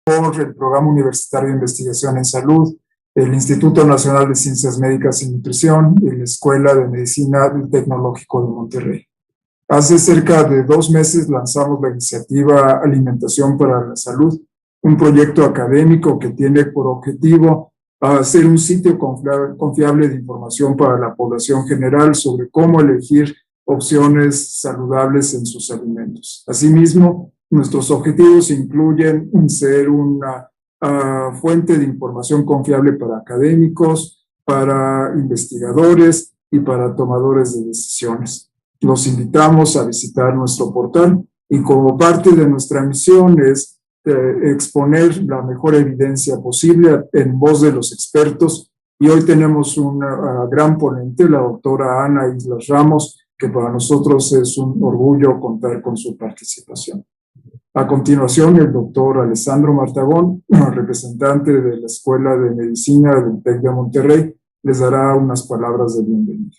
por el Programa Universitario de Investigación en Salud, el Instituto Nacional de Ciencias Médicas y Nutrición y la Escuela de Medicina del Tecnológico de Monterrey. Hace cerca de 2 meses lanzamos la iniciativa Alimentación para la Salud, un proyecto académico que tiene por objetivo ser un sitio confiable de información para la población general sobre cómo elegir opciones saludables en sus alimentos. Asimismo, nuestros objetivos incluyen ser una fuente de información confiable para académicos, para investigadores y para tomadores de decisiones. Los invitamos a visitar nuestro portal y como parte de nuestra misión es exponer la mejor evidencia posible en voz de los expertos y hoy tenemos una gran ponente, la doctora Ana Islas Ramos, que para nosotros es un orgullo contar con su participación. A continuación, el doctor Alessandro Martagón, representante de la Escuela de Medicina del TEC de Monterrey, les dará unas palabras de bienvenida.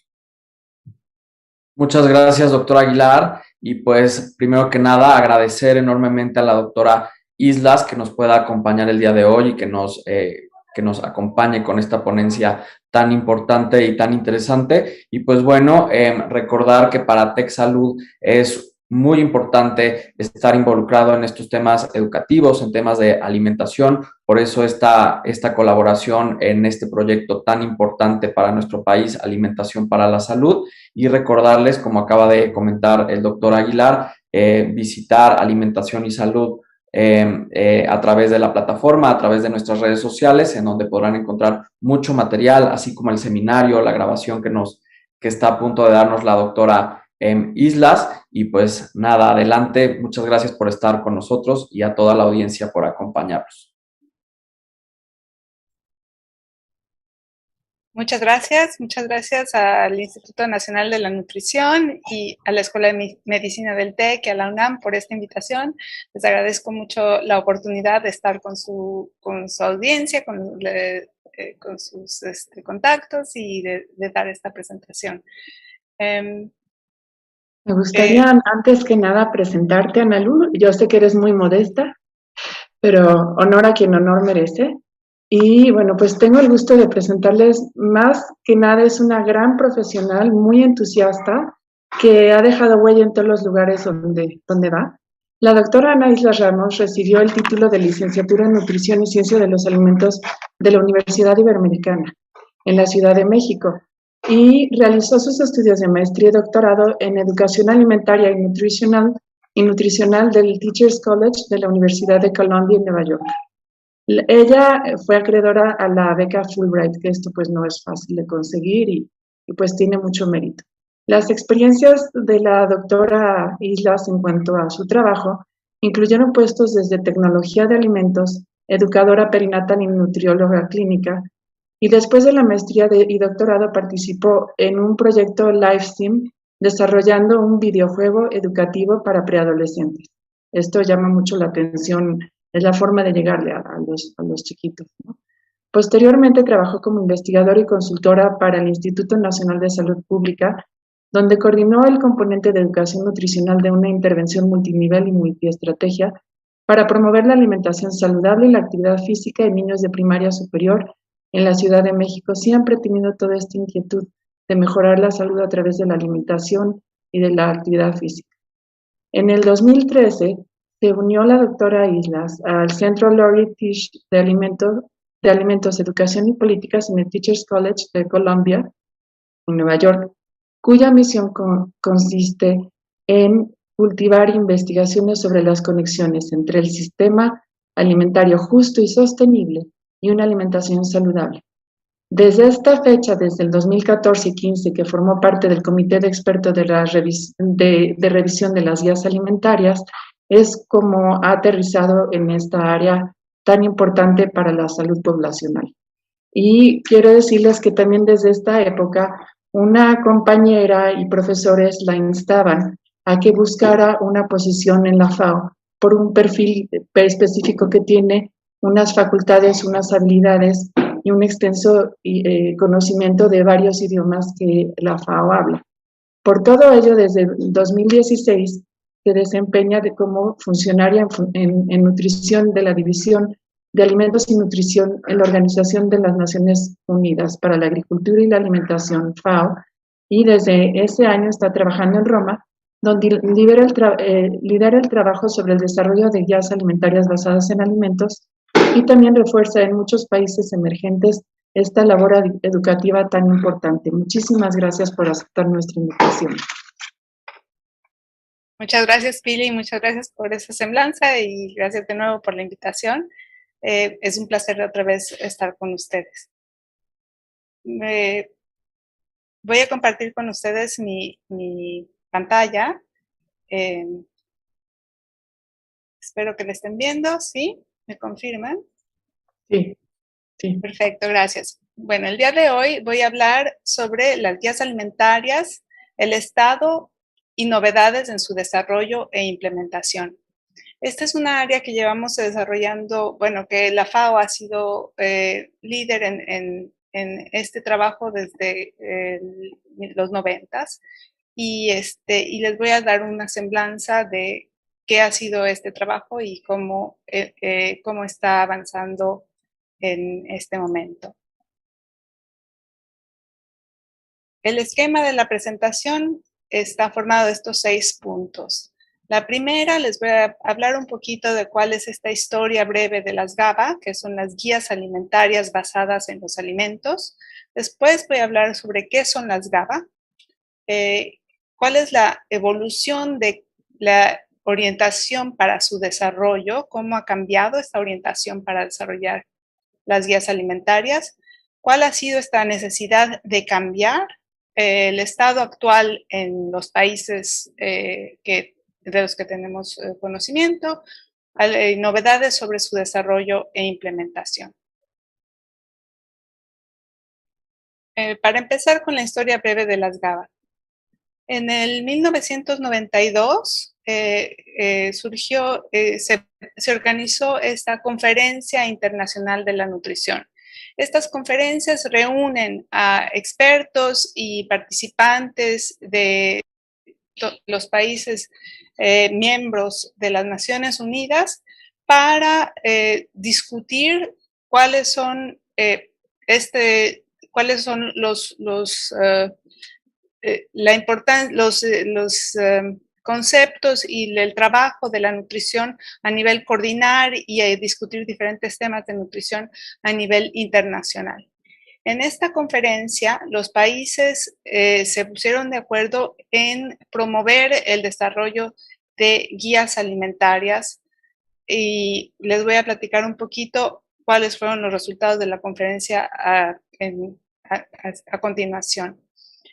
Muchas gracias, doctor Aguilar. Y pues, primero que nada, agradecer enormemente a la doctora Islas que nos pueda acompañar el día de hoy y que nos acompañe con esta ponencia tan importante y tan interesante. Y pues bueno, recordar que para Tec Salud es muy importante estar involucrado en estos temas educativos, en temas de alimentación. Por eso esta colaboración en este proyecto tan importante para nuestro país, Alimentación para la Salud. Y recordarles, como acaba de comentar el doctor Aguilar, visitar Alimentación y Salud a través de la plataforma, a través de nuestras redes sociales, en donde podrán encontrar mucho material, así como el seminario, la grabación que está a punto de darnos la doctora Islas. Y pues nada, adelante, muchas gracias por estar con nosotros y a toda la audiencia por acompañarnos. Muchas gracias al Instituto Nacional de la Nutrición y a la Escuela de Medicina del TEC y a la UNAM por esta invitación. Les agradezco mucho la oportunidad de estar con su audiencia, con sus contactos y de dar esta presentación. Me gustaría antes que nada presentarte, Analu. Yo sé que eres muy modesta, pero honor a quien honor merece. Y bueno, pues tengo el gusto de presentarles, más que nada es una gran profesional, muy entusiasta, que ha dejado huella en todos los lugares donde va. La doctora Ana Islas Ramos recibió el título de licenciatura en Nutrición y Ciencia de los Alimentos de la Universidad Iberoamericana, en la Ciudad de México, y realizó sus estudios de maestría y doctorado en Educación Alimentaria y Nutricional del Teachers College de la Universidad de Columbia en Nueva York. Ella fue acreedora a la beca Fulbright, que esto pues no es fácil de conseguir y pues tiene mucho mérito. Las experiencias de la doctora Islas en cuanto a su trabajo incluyeron puestos desde tecnología de alimentos, educadora perinatal y nutrióloga clínica, y después de la maestría y doctorado participó en un proyecto LiveStim desarrollando un videojuego educativo para preadolescentes. Esto llama mucho la atención. Es la forma de llegarle a los chiquitos, ¿no? Posteriormente trabajó como investigadora y consultora para el Instituto Nacional de Salud Pública, donde coordinó el componente de educación nutricional de una intervención multinivel y multiestrategia para promover la alimentación saludable y la actividad física en niños de primaria superior en la Ciudad de México, siempre teniendo toda esta inquietud de mejorar la salud a través de la alimentación y de la actividad física. En el 2013, se unió la doctora Islas al Centro Laurie Tisch de Alimentos, Educación y Políticas en el Teachers College de Columbia, en Nueva York, cuya misión consiste en cultivar investigaciones sobre las conexiones entre el sistema alimentario justo y sostenible y una alimentación saludable. Desde esta fecha, desde el 2014 y 15, que formó parte del Comité de Expertos de Revisión de las Guías Alimentarias, es como ha aterrizado en esta área tan importante para la salud poblacional. Y quiero decirles que también desde esta época una compañera y profesores la instaban a que buscara una posición en la FAO por un perfil específico que tiene unas facultades, unas habilidades y un extenso conocimiento de varios idiomas que la FAO habla. Por todo ello, desde 2016 se desempeña como funcionaria en nutrición de la División de Alimentos y Nutrición en la Organización de las Naciones Unidas para la Agricultura y la Alimentación, FAO, y desde ese año está trabajando en Roma, donde lidera el trabajo sobre el desarrollo de guías alimentarias basadas en alimentos y también refuerza en muchos países emergentes esta labor educativa tan importante. Muchísimas gracias por aceptar nuestra invitación. Muchas gracias, Pili, y muchas gracias por esa semblanza y gracias de nuevo por la invitación. Es un placer otra vez estar con ustedes. Voy a compartir con ustedes mi pantalla. Espero que la estén viendo, ¿sí? ¿Me confirman? Sí, sí. Perfecto, gracias. Bueno, el día de hoy voy a hablar sobre las guías alimentarias, el estado y novedades en su desarrollo e implementación. Esta es una área que llevamos desarrollando, bueno, que la FAO ha sido líder en este trabajo desde los 90s y les voy a dar una semblanza de qué ha sido este trabajo y cómo está avanzando en este momento. El esquema de la presentación está formado de estos 6 puntos. La primera, les voy a hablar un poquito de cuál es esta historia breve de las GABA, que son las guías alimentarias basadas en los alimentos. Después voy a hablar sobre qué son las GABA, cuál es la evolución de la orientación para su desarrollo, cómo ha cambiado esta orientación para desarrollar las guías alimentarias, cuál ha sido esta necesidad de cambiar el estado actual en los países de los que tenemos conocimiento, novedades sobre su desarrollo e implementación. Para empezar con la historia breve de las GABA. En el 1992 se organizó esta Conferencia Internacional de la Nutrición. Estas conferencias reúnen a expertos y participantes de los países miembros de las Naciones Unidas para discutir cuáles son los conceptos y el trabajo de la nutrición a nivel coordinar y discutir diferentes temas de nutrición a nivel internacional. En esta conferencia, los países se pusieron de acuerdo en promover el desarrollo de guías alimentarias y les voy a platicar un poquito cuáles fueron los resultados de la conferencia a continuación.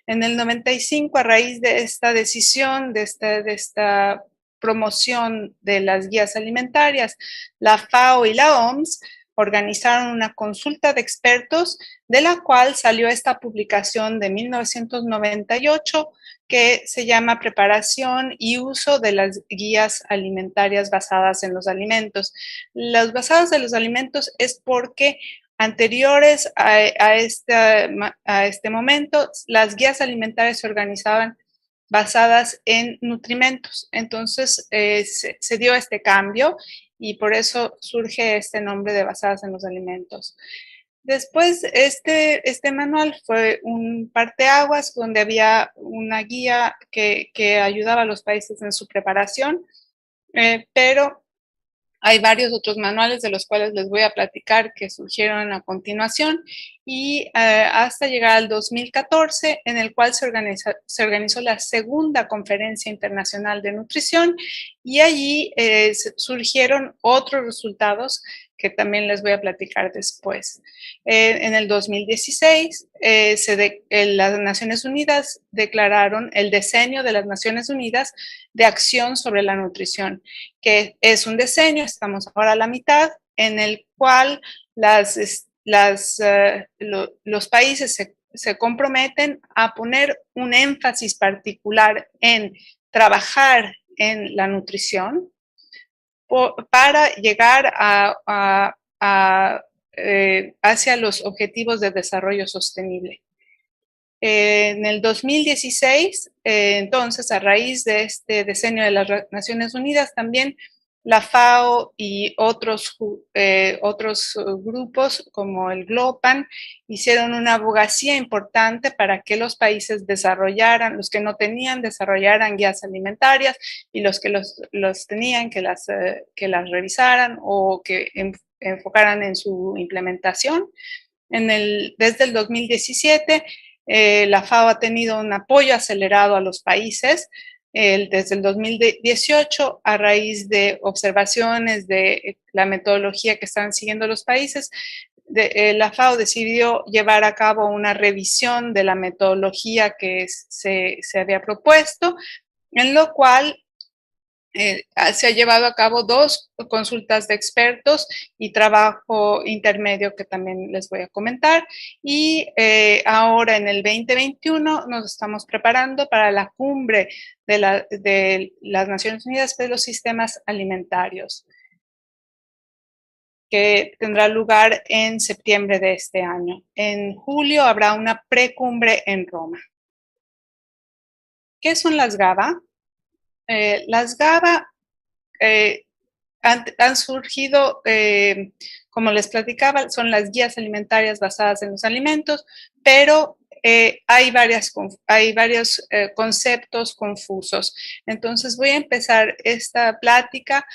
En el 95, a raíz de esta decisión, de esta promoción de las guías alimentarias, la FAO y la OMS organizaron una consulta de expertos, de la cual salió esta publicación de 1998 que se llama Preparación y uso de las guías alimentarias basadas en los alimentos. Las basadas en los alimentos es porque anteriores a este momento, las guías alimentarias se organizaban basadas en nutrimentos. Entonces, se dio este cambio y por eso surge este nombre de basadas en los alimentos. Después, este manual fue un parteaguas donde había una guía que ayudaba a los países en su preparación, pero hay varios otros manuales de los cuales les voy a platicar que surgieron a continuación y hasta llegar al 2014, en el cual se organizó la segunda Conferencia Internacional de Nutrición y allí surgieron otros resultados que también les voy a platicar después. En el 2016, las Naciones Unidas declararon el Decenio de las Naciones Unidas de Acción sobre la Nutrición, que es un decenio, estamos ahora a la mitad, en el cual los países se comprometen a poner un énfasis particular en trabajar en la nutrición para llegar hacia los objetivos de desarrollo sostenible. En el 2016, entonces, a raíz de este diseño de las Naciones Unidas, también la FAO y otros grupos como el GLOPAN hicieron una abogacía importante para que los países desarrollaran, los que no tenían, desarrollaran guías alimentarias, y los que los tenían, que las revisaran o que enfocaran en su implementación. Desde el 2017, la FAO ha tenido un apoyo acelerado a los países. Desde el 2018, a raíz de observaciones de la metodología que están siguiendo los países, la FAO decidió llevar a cabo una revisión de la metodología que se había propuesto, en lo cual se ha llevado a cabo 2 consultas de expertos y trabajo intermedio que también les voy a comentar. Y ahora en el 2021 nos estamos preparando para la cumbre de las Naciones Unidas de los Sistemas Alimentarios, que tendrá lugar en septiembre de este año. En julio habrá una precumbre en Roma. ¿Qué son las GABA? Las GABA han surgido, como les platicaba, son las guías alimentarias basadas en los alimentos, pero hay varios conceptos confusos. Entonces voy a empezar esta plática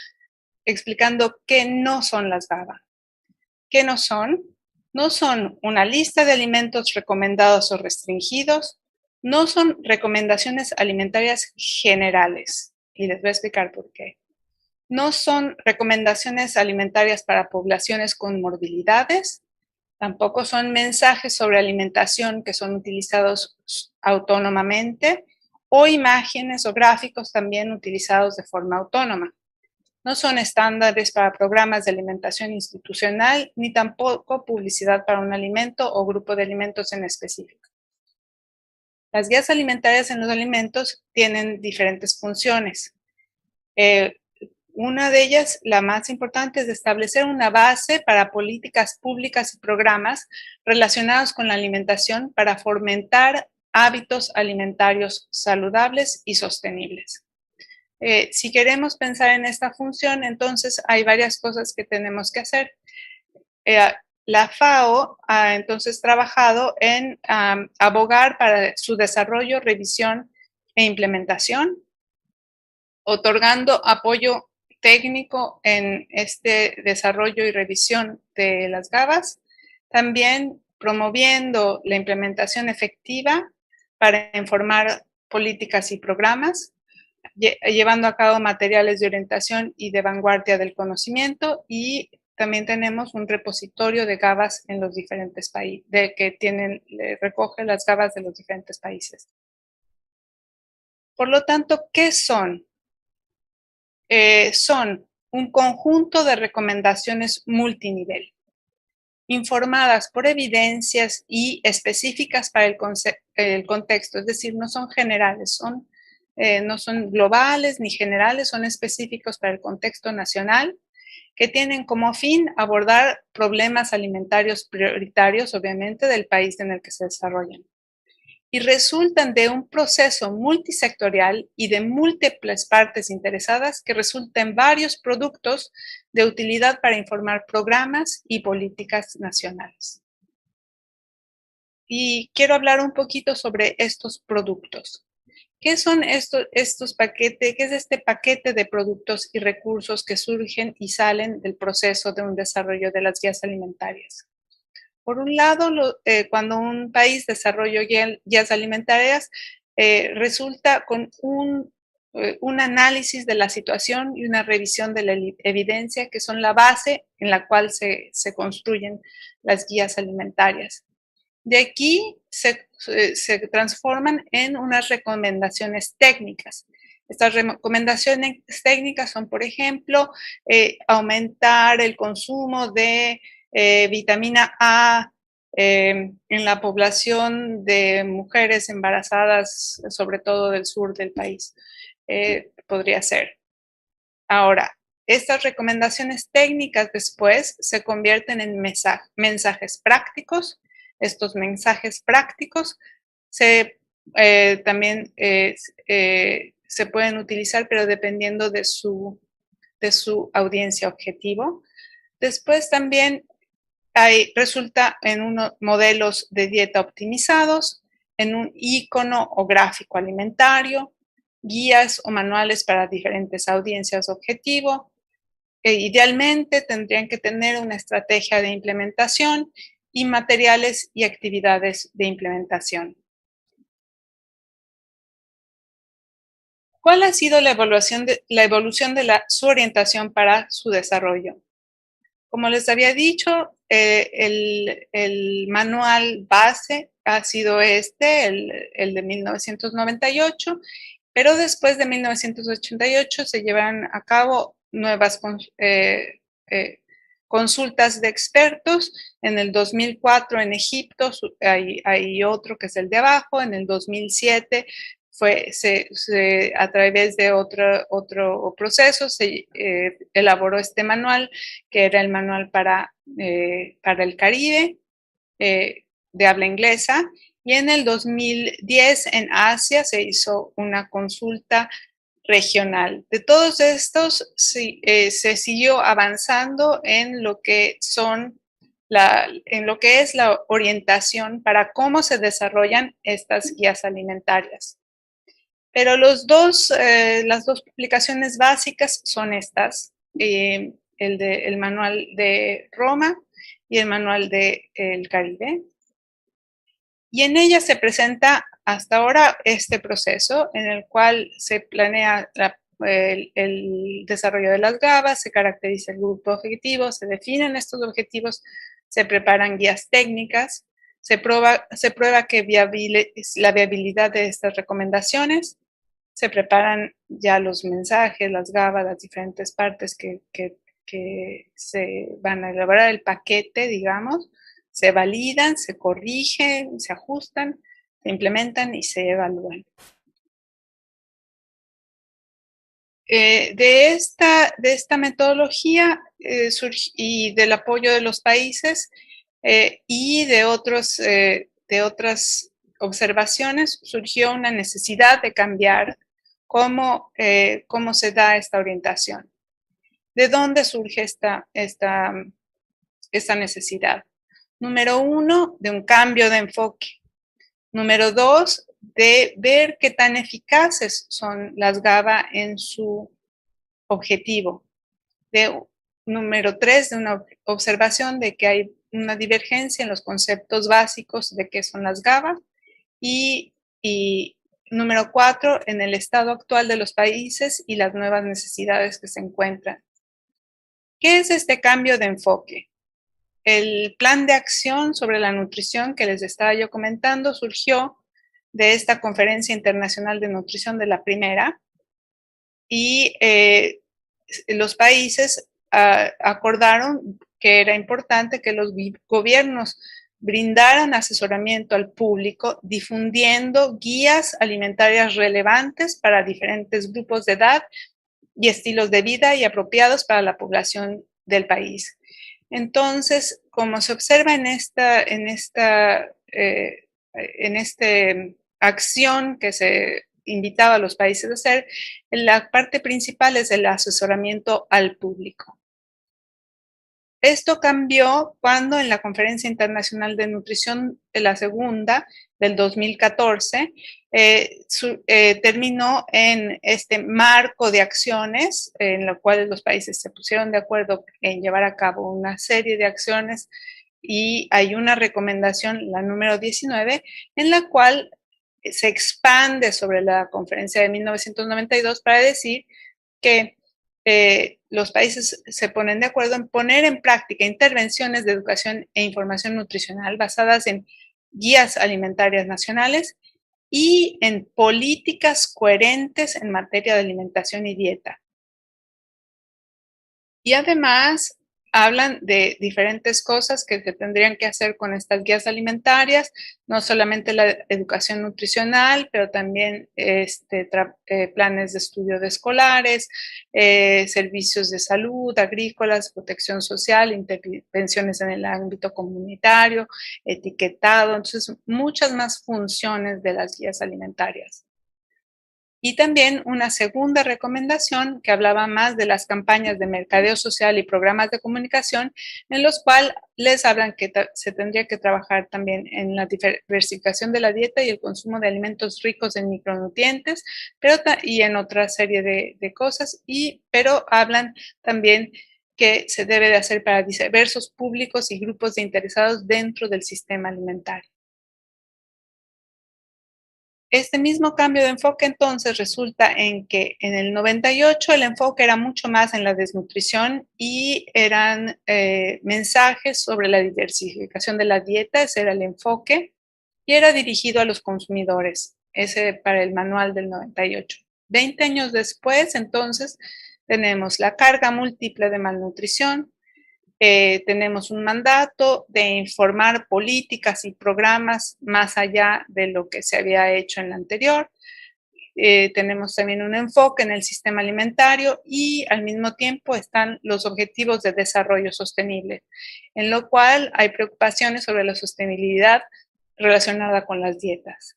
explicando qué no son las GABA. ¿Qué no son? No son una lista de alimentos recomendados o restringidos, no son recomendaciones alimentarias generales, y les voy a explicar por qué. No son recomendaciones alimentarias para poblaciones con morbilidades, tampoco son mensajes sobre alimentación que son utilizados autónomamente, o imágenes o gráficos también utilizados de forma autónoma. No son estándares para programas de alimentación institucional, ni tampoco publicidad para un alimento o grupo de alimentos en específico. Las guías alimentarias en los alimentos tienen diferentes funciones. Una de ellas, la más importante, es establecer una base para políticas públicas y programas relacionados con la alimentación para fomentar hábitos alimentarios saludables y sostenibles. Si queremos pensar en esta función, entonces hay varias cosas que tenemos que hacer. La FAO ha entonces trabajado en abogar para su desarrollo, revisión e implementación, otorgando apoyo técnico en este desarrollo y revisión de las GABAs, también promoviendo la implementación efectiva para informar políticas y programas, llevando a cabo materiales de orientación y de vanguardia del conocimiento, y también tenemos un repositorio de GABAs en los diferentes países, recoge las GABAs de los diferentes países. Por lo tanto, ¿qué son? Son un conjunto de recomendaciones multinivel, informadas por evidencias y específicas para el contexto, es decir, no son generales, no son globales ni generales, son específicos para el contexto nacional, que tienen como fin abordar problemas alimentarios prioritarios, obviamente, del país en el que se desarrollan, y resultan de un proceso multisectorial y de múltiples partes interesadas que resulta en varios productos de utilidad para informar programas y políticas nacionales. Y quiero hablar un poquito sobre estos productos. ¿Qué son estos paquetes? ¿Qué es este paquete de productos y recursos que surgen y salen del proceso de un desarrollo de las guías alimentarias? Por un lado, cuando un país desarrolla guías alimentarias, resulta con un análisis de la situación y una revisión de la evidencia, que son la base en la cual se construyen las guías alimentarias. De aquí se transforman en unas recomendaciones técnicas. Estas recomendaciones técnicas son, por ejemplo, aumentar el consumo de vitamina A en la población de mujeres embarazadas, sobre todo del sur del país. Podría ser. Ahora, estas recomendaciones técnicas después se convierten en mensajes prácticos. Estos mensajes prácticos También se pueden utilizar, pero dependiendo de su audiencia objetivo. Después también resulta en unos modelos de dieta optimizados, en un icono o gráfico alimentario, guías o manuales para diferentes audiencias objetivo. Idealmente tendrían que tener una estrategia de implementación y materiales y actividades de implementación. ¿Cuál ha sido la evolución de su orientación para su desarrollo? Como les había dicho, el manual base ha sido el de 1998, pero después de 1988 se llevan a cabo nuevas consultas de expertos. En el 2004 en Egipto hay otro que es el de abajo. En el 2007 a través de otro proceso se elaboró este manual, que era el manual para el Caribe de habla inglesa. Y en el 2010 en Asia se hizo una consulta regional. De todos estos se siguió avanzando en lo que es la orientación para cómo se desarrollan estas guías alimentarias. Pero las dos publicaciones básicas son estas, el manual de Roma y el manual del Caribe. Y en ella se presenta hasta ahora este proceso en el cual se planea el desarrollo de las GABA, se caracteriza el grupo objetivo, se definen estos objetivos, se preparan guías técnicas, se prueba que la viabilidad de estas recomendaciones, se preparan ya los mensajes, las GABA, las diferentes partes que se van a elaborar, el paquete, digamos, se validan, se corrigen, se ajustan, se implementan y se evalúan. De esta metodología y del apoyo de los países y de otras observaciones, surgió una necesidad de cambiar cómo se da esta orientación. ¿De dónde surge esta necesidad? Número 1, de un cambio de enfoque. Número 2, de ver qué tan eficaces son las GABA en su objetivo. Número 3, de una observación de que hay una divergencia en los conceptos básicos de qué son las GABA. Y número 4, en el estado actual de los países y las nuevas necesidades que se encuentran. ¿Qué es este cambio de enfoque? El plan de acción sobre la nutrición que les estaba yo comentando surgió de esta Conferencia Internacional de Nutrición de la primera, y los países acordaron que era importante que los gobiernos brindaran asesoramiento al público difundiendo guías alimentarias relevantes para diferentes grupos de edad y estilos de vida y apropiados para la población del país. Entonces, como se observa en esta acción que se invitaba a los países a hacer, la parte principal es el asesoramiento al público. Esto cambió cuando en la Conferencia Internacional de Nutrición, la segunda, del 2014, terminó en este marco de acciones en lo cual los países se pusieron de acuerdo en llevar a cabo una serie de acciones, y hay una recomendación, la número 19, en la cual se expande sobre la conferencia de 1992 para decir que los países se ponen de acuerdo en poner en práctica intervenciones de educación e información nutricional basadas en guías alimentarias nacionales y en políticas coherentes en materia de alimentación y dieta. Y además hablan de diferentes cosas que se tendrían que hacer con estas guías alimentarias, no solamente la educación nutricional, pero también planes de estudio de escolares, servicios de salud, agrícolas, protección social, intervenciones en el ámbito comunitario, etiquetado, entonces muchas más funciones de las guías alimentarias. Y también una segunda recomendación que hablaba más de las campañas de mercadeo social y programas de comunicación, en los cuales les hablan que se tendría que trabajar también en la diversificación de la dieta y el consumo de alimentos ricos en micronutrientes, y en otra serie de cosas, pero hablan también que se debe de hacer para diversos públicos y grupos de interesados dentro del sistema alimentario. Este mismo cambio de enfoque entonces resulta en que en el 98 el enfoque era mucho más en la desnutrición y eran mensajes sobre la diversificación de la dieta, ese era el enfoque, y era dirigido a los consumidores, ese para el manual del 98. 20 años después, entonces, tenemos la carga múltiple de malnutrición, tenemos un mandato de informar políticas y programas más allá de lo que se había hecho en la anterior. Tenemos también un enfoque en el sistema alimentario y al mismo tiempo están los objetivos de desarrollo sostenible, en lo cual hay preocupaciones sobre la sostenibilidad relacionada con las dietas.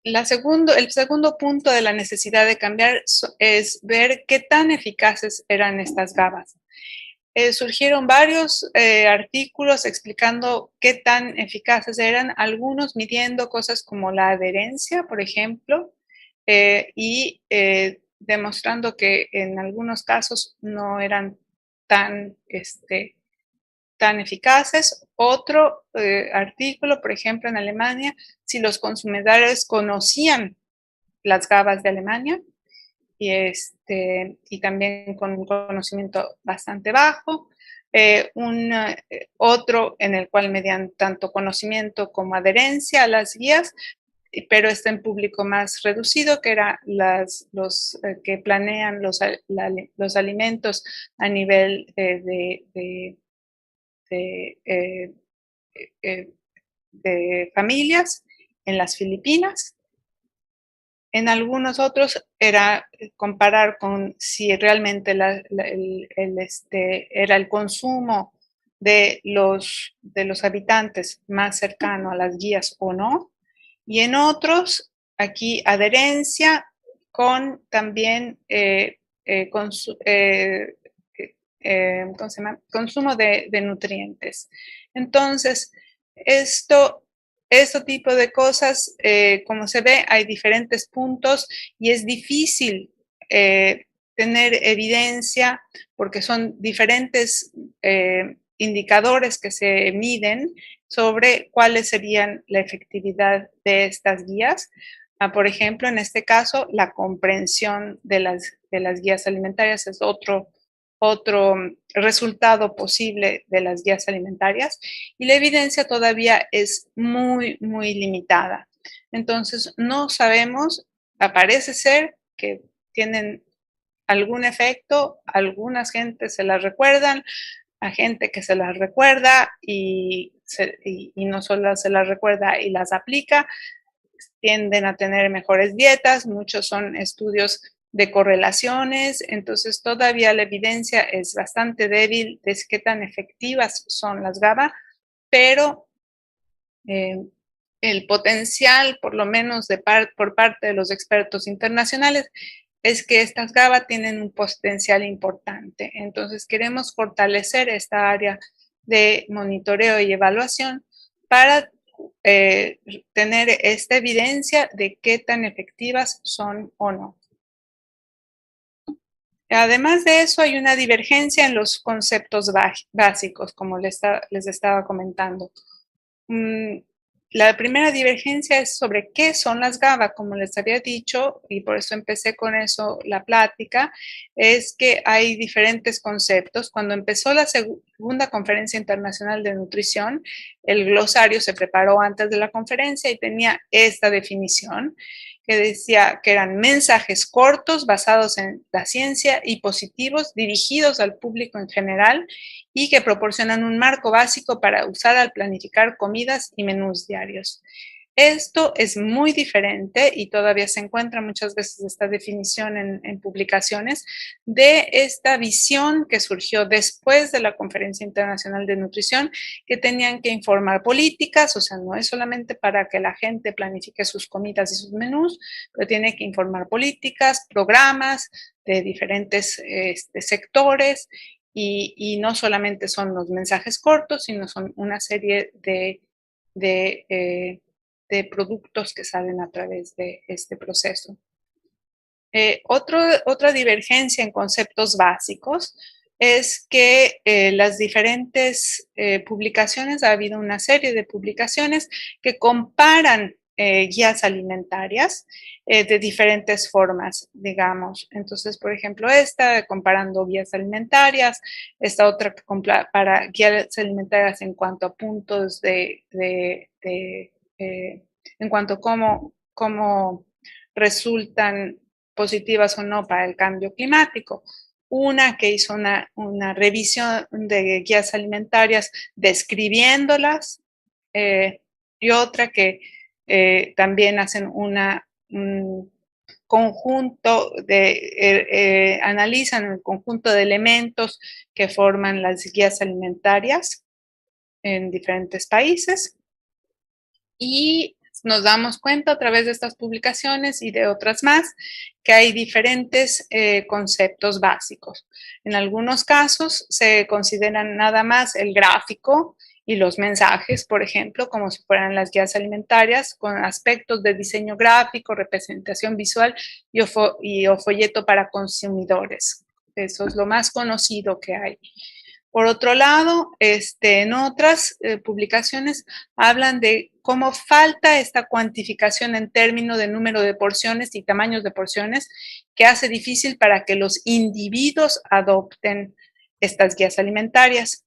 El segundo punto de la necesidad de cambiar es ver qué tan eficaces eran estas GABAs. Surgieron varios artículos explicando qué tan eficaces eran, algunos midiendo cosas como la adherencia, por ejemplo, y demostrando que en algunos casos no eran tan eficaces. Otro artículo, por ejemplo, en Alemania, si los consumidores conocían las GABAs de Alemania, y también con un conocimiento bastante bajo. Otro en el cual medían tanto conocimiento como adherencia a las guías, pero está en público más reducido, que era los que planean los alimentos a nivel de familias en las Filipinas. En algunos otros era comparar con si realmente era el consumo de los habitantes más cercano a las guías o no. Y en otros, aquí adherencia con también consumo de nutrientes. Entonces, este tipo de cosas, como se ve, hay diferentes puntos y es difícil tener evidencia porque son diferentes indicadores que se miden sobre cuáles serían la efectividad de estas guías. Por ejemplo, en este caso, la comprensión de las guías alimentarias es otro resultado posible de las guías alimentarias y la evidencia todavía es muy, muy limitada. Entonces, no sabemos, parece ser que tienen algún efecto, algunas gentes se las recuerdan, a gente que se las recuerda y no solo se las recuerda y las aplica, tienden a tener mejores dietas, muchos son estudios de correlaciones, entonces todavía la evidencia es bastante débil de qué tan efectivas son las GABA, pero el potencial, por lo menos por parte de los expertos internacionales, es que estas GABA tienen un potencial importante. Entonces queremos fortalecer esta área de monitoreo y evaluación para tener esta evidencia de qué tan efectivas son o no. Además de eso, hay una divergencia en los conceptos básicos, como les estaba comentando. La primera divergencia es sobre qué son las GABA, como les había dicho, y por eso empecé con eso la plática, es que hay diferentes conceptos. Cuando empezó la segunda conferencia internacional de nutrición, el glosario se preparó antes de la conferencia y tenía esta definición, que decía que eran mensajes cortos basados en la ciencia y positivos dirigidos al público en general y que proporcionan un marco básico para usar al planificar comidas y menús diarios. Esto es muy diferente y todavía se encuentra muchas veces esta definición en publicaciones de esta visión que surgió después de la Conferencia Internacional de Nutrición, que tenían que informar políticas, o sea, no es solamente para que la gente planifique sus comidas y sus menús, pero tiene que informar políticas, programas de diferentes sectores y no solamente son los mensajes cortos, sino son una serie de productos que salen a través de este proceso. Otra divergencia en conceptos básicos es que las diferentes publicaciones, ha habido una serie de publicaciones que comparan guías alimentarias de diferentes formas, digamos. Entonces, por ejemplo, esta comparando guías alimentarias, esta otra que para guías alimentarias en cuanto a puntos en cuanto a cómo resultan positivas o no para el cambio climático. Una que hizo una revisión de guías alimentarias describiéndolas y otra que también hacen un conjunto analizan el conjunto de elementos que forman las guías alimentarias en diferentes países y nos damos cuenta a través de estas publicaciones y de otras más que hay diferentes conceptos básicos. En algunos casos se consideran nada más el gráfico y los mensajes, por ejemplo, como si fueran las guías alimentarias, con aspectos de diseño gráfico, representación visual y o folleto para consumidores. Eso es lo más conocido que hay. Por otro lado, en otras publicaciones hablan de cómo falta esta cuantificación en términos de número de porciones y tamaños de porciones que hace difícil para que los individuos adopten estas guías alimentarias.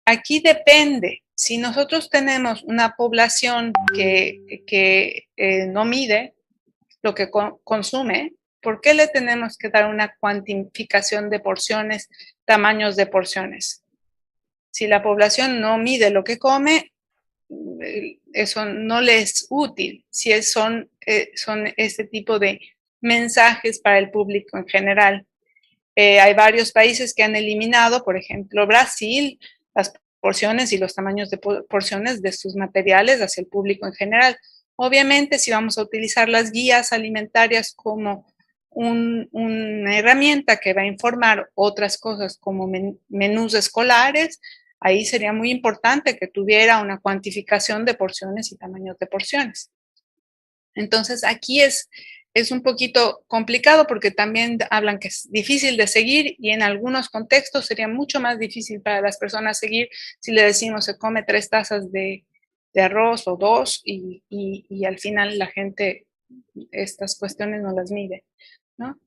Aquí depende. Si nosotros tenemos una población que no mide lo que consume, ¿por qué le tenemos que dar una cuantificación de porciones, tamaños de porciones? Si la población no mide lo que come, eso no le es útil. Si son este tipo de mensajes para el público en general. Hay varios países que han eliminado, por ejemplo, Brasil, las porciones y los tamaños de porciones de sus materiales hacia el público en general. Obviamente, si vamos a utilizar las guías alimentarias como una herramienta que va a informar otras cosas como menús escolares, ahí sería muy importante que tuviera una cuantificación de porciones y tamaños de porciones. Entonces, aquí es un poquito complicado porque también hablan que es difícil de seguir y en algunos contextos sería mucho más difícil para las personas seguir si le decimos se come 3 tazas de arroz o 2 y al final la gente estas cuestiones no las mide, ¿no?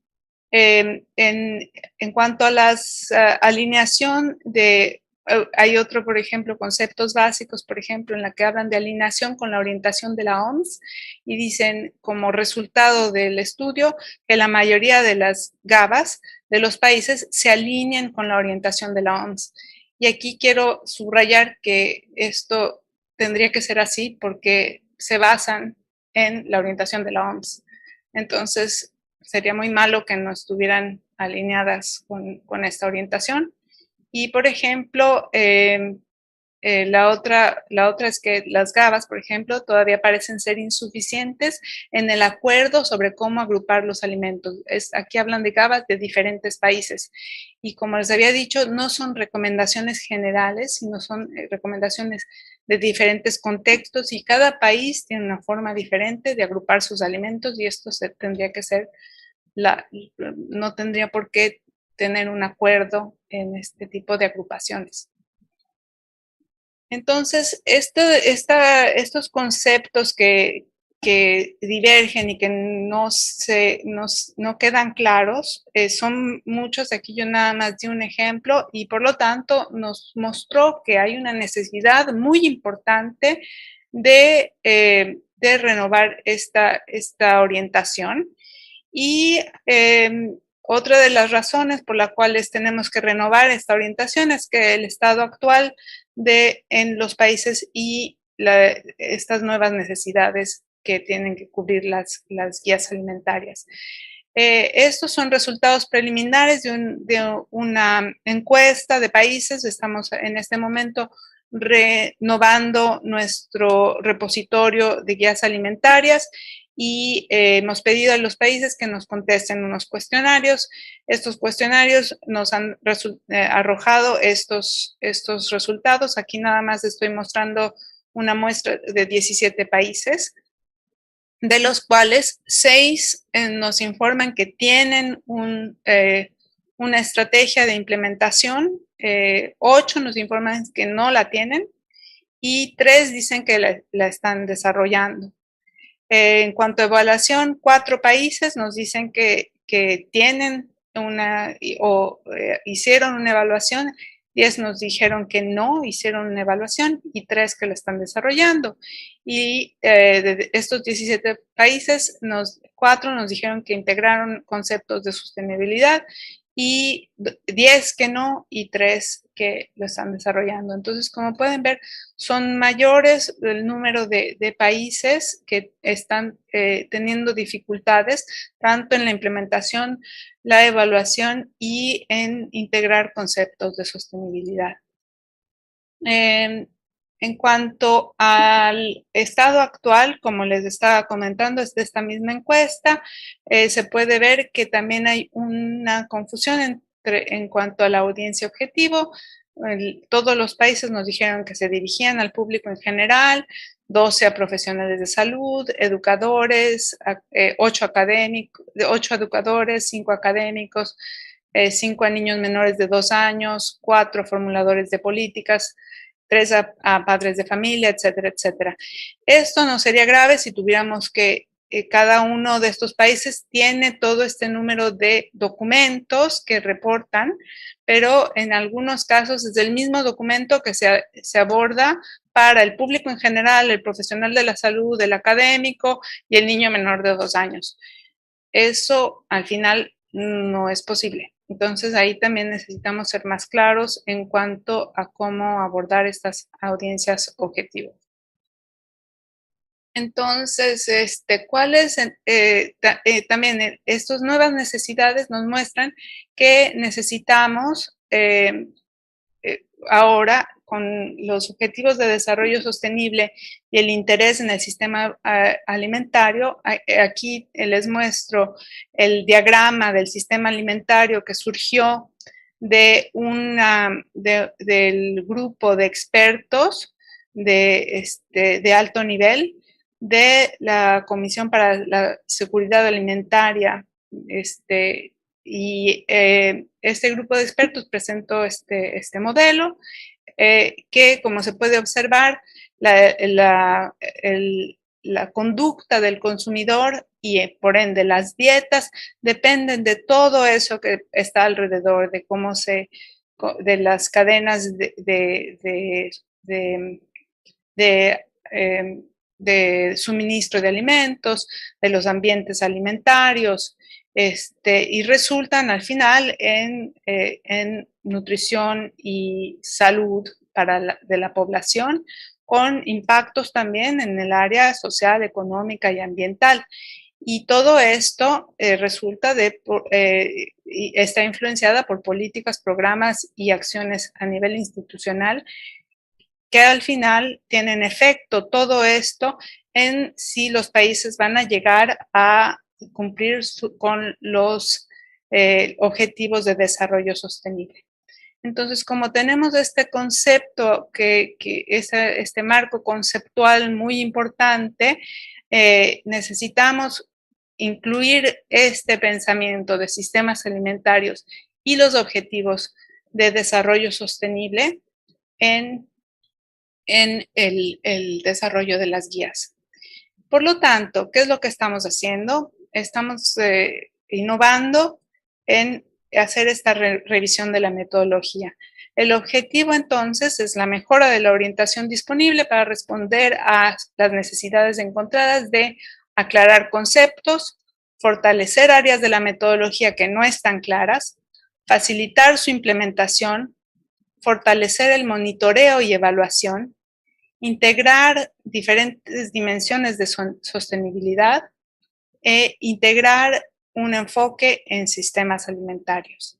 En cuanto a las alineación de hay otro, por ejemplo, conceptos básicos, por ejemplo, en la que hablan de alineación con la orientación de la OMS y dicen como resultado del estudio que la mayoría de las GABAs de los países se alinean con la orientación de la OMS. Y aquí quiero subrayar que esto tendría que ser así porque se basan en la orientación de la OMS. Entonces, sería muy malo que no estuvieran alineadas con esta orientación. Y, por ejemplo, la otra es que las GABAs, por ejemplo, todavía parecen ser insuficientes en el acuerdo sobre cómo agrupar los alimentos. Aquí hablan de GABAs de diferentes países. Y como les había dicho, no son recomendaciones generales, sino son recomendaciones de diferentes contextos y cada país tiene una forma diferente de agrupar sus alimentos y esto tendría que ser, no tendría por qué tener un acuerdo en este tipo de agrupaciones. Entonces, estos conceptos que divergen y que no quedan claros, son muchos. Aquí yo nada más di un ejemplo y por lo tanto nos mostró que hay una necesidad muy importante de renovar esta orientación. Y otra de las razones por las cuales tenemos que renovar esta orientación es que el estado actual en los países y estas nuevas necesidades que tienen que cubrir las guías alimentarias. Estos son resultados preliminares de una encuesta de países. Estamos en este momento renovando nuestro repositorio de guías alimentarias y hemos pedido a los países que nos contesten unos cuestionarios. Estos cuestionarios nos han arrojado estos resultados. Aquí nada más estoy mostrando una muestra de 17 países, de los cuales 6 nos informan que tienen una estrategia de implementación, 8 nos informan que no la tienen y 3 dicen que la están desarrollando. En cuanto a evaluación, 4 países nos dicen que tienen hicieron una evaluación, 10 nos dijeron que no hicieron una evaluación y 3 que la están desarrollando. Y de estos 17 países, 4 nos dijeron que integraron conceptos de sostenibilidad y 10 que no y 3 que lo están desarrollando. Entonces, como pueden ver, son mayores el número de países que están teniendo dificultades tanto en la implementación, la evaluación y en integrar conceptos de sostenibilidad. En cuanto al estado actual, como les estaba comentando, es de esta misma encuesta, se puede ver que también hay una confusión en cuanto a la audiencia objetivo. Todos los países nos dijeron que se dirigían al público en general, 12 a profesionales de salud, educadores, 8 educadores, 5 académicos, 5 a niños menores de 2 años, 4 formuladores de políticas, 3 a padres de familia, etcétera, etcétera. Esto no sería grave si tuviéramos que cada uno de estos países tiene todo este número de documentos que reportan, pero en algunos casos es el mismo documento que se aborda para el público en general, el profesional de la salud, el académico y el niño menor de 2 años. Eso al final no es posible. Entonces ahí también necesitamos ser más claros en cuanto a cómo abordar estas audiencias objetivos. Entonces, también estas nuevas necesidades nos muestran que necesitamos ahora con los objetivos de desarrollo sostenible y el interés en el sistema alimentario, aquí les muestro el diagrama del sistema alimentario que surgió del grupo de expertos de alto nivel de la Comisión para la Seguridad Alimentaria, y este grupo de expertos presentó este modelo que, como se puede observar, la conducta del consumidor y por ende las dietas dependen de todo eso que está alrededor, de cómo de las cadenas de suministro de alimentos, de los ambientes alimentarios, y resultan al final en nutrición y salud de la población, con impactos también en el área social, económica y ambiental. Y todo esto resulta está influenciada por políticas, programas y acciones a nivel institucional que al final tienen efecto todo esto en si los países van a llegar a cumplir con los objetivos de desarrollo sostenible. Entonces, como tenemos este concepto, que este marco conceptual muy importante, necesitamos incluir este pensamiento de sistemas alimentarios y los objetivos de desarrollo sostenible en el desarrollo de las guías. Por lo tanto, ¿qué es lo que estamos haciendo? Estamos innovando en hacer esta revisión de la metodología. El objetivo entonces es la mejora de la orientación disponible para responder a las necesidades encontradas de aclarar conceptos, fortalecer áreas de la metodología que no están claras, facilitar su implementación, fortalecer el monitoreo y evaluación, integrar diferentes dimensiones de sostenibilidad e integrar un enfoque en sistemas alimentarios.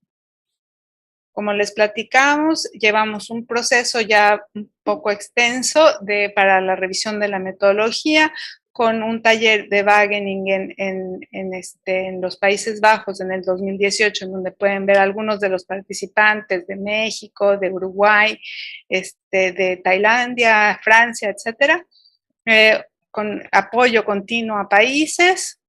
Como les platicamos, llevamos un proceso ya un poco extenso para la revisión de la metodología, con un taller de Wagening en los Países Bajos en el 2018, en donde pueden ver algunos de los participantes de México, de Uruguay, de Tailandia, Francia, etcétera, con apoyo continuo a países,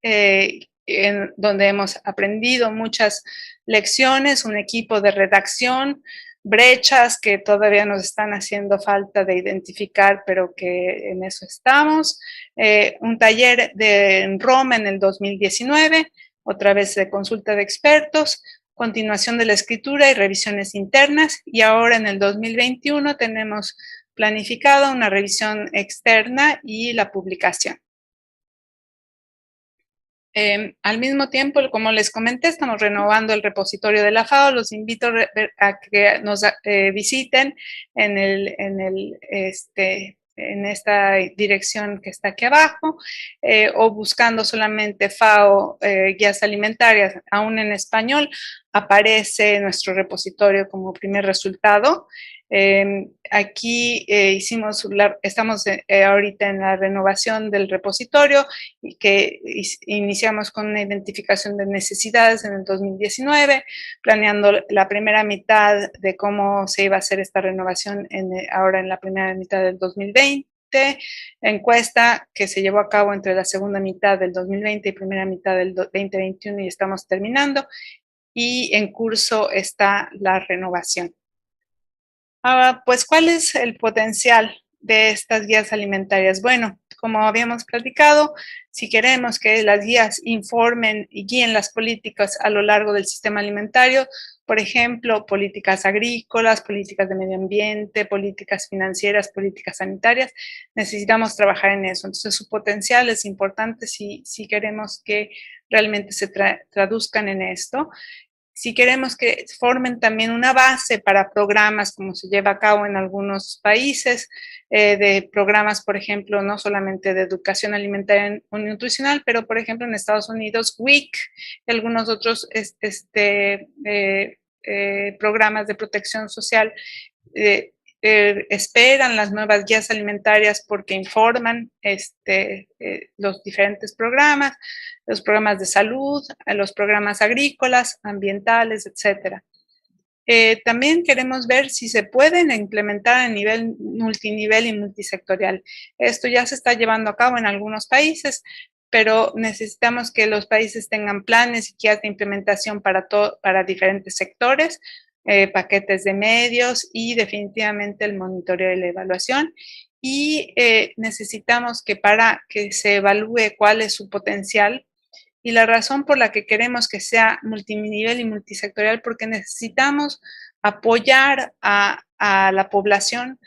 donde hemos aprendido muchas lecciones, un equipo de redacción, brechas que todavía nos están haciendo falta de identificar, pero que en eso estamos. Un taller en Roma en el 2019, otra vez de consulta de expertos, continuación de la escritura y revisiones internas, y ahora en el 2021 tenemos planificada una revisión externa y la publicación. Al mismo tiempo, como les comenté, estamos renovando el repositorio de la FAO. Los invito a que nos visiten en esta dirección que está aquí abajo, o buscando solamente FAO guías alimentarias, aún en español, aparece nuestro repositorio como primer resultado. Aquí estamos ahorita en la renovación del repositorio, y que iniciamos con una identificación de necesidades en el 2019, planeando la primera mitad de cómo se iba a hacer esta renovación ahora en la primera mitad del 2020, encuesta que se llevó a cabo entre la segunda mitad del 2020 y primera mitad del 2021, y estamos terminando, y en curso está la renovación. Pues, ¿cuál es el potencial de estas guías alimentarias? Bueno, como habíamos platicado, si queremos que las guías informen y guíen las políticas a lo largo del sistema alimentario, por ejemplo, políticas agrícolas, políticas de medio ambiente, políticas financieras, políticas sanitarias, necesitamos trabajar en eso. Entonces, su potencial es importante si queremos que realmente se traduzcan en esto. Si queremos que formen también una base para programas, como se lleva a cabo en algunos países, de programas, por ejemplo, no solamente de educación alimentaria o nutricional, pero, por ejemplo, en Estados Unidos, WIC y algunos otros programas de protección social esperan las nuevas guías alimentarias porque informan los diferentes programas, los programas de salud, los programas agrícolas, ambientales, etc. También queremos ver si se pueden implementar a nivel multinivel y multisectorial. Esto ya se está llevando a cabo en algunos países, pero necesitamos que los países tengan planes y guías de implementación para diferentes sectores, paquetes de medios y definitivamente el monitoreo y la evaluación. Y necesitamos que para que se evalúe cuál es su potencial, y la razón por la que queremos que sea multinivel y multisectorial, porque necesitamos apoyar a la población.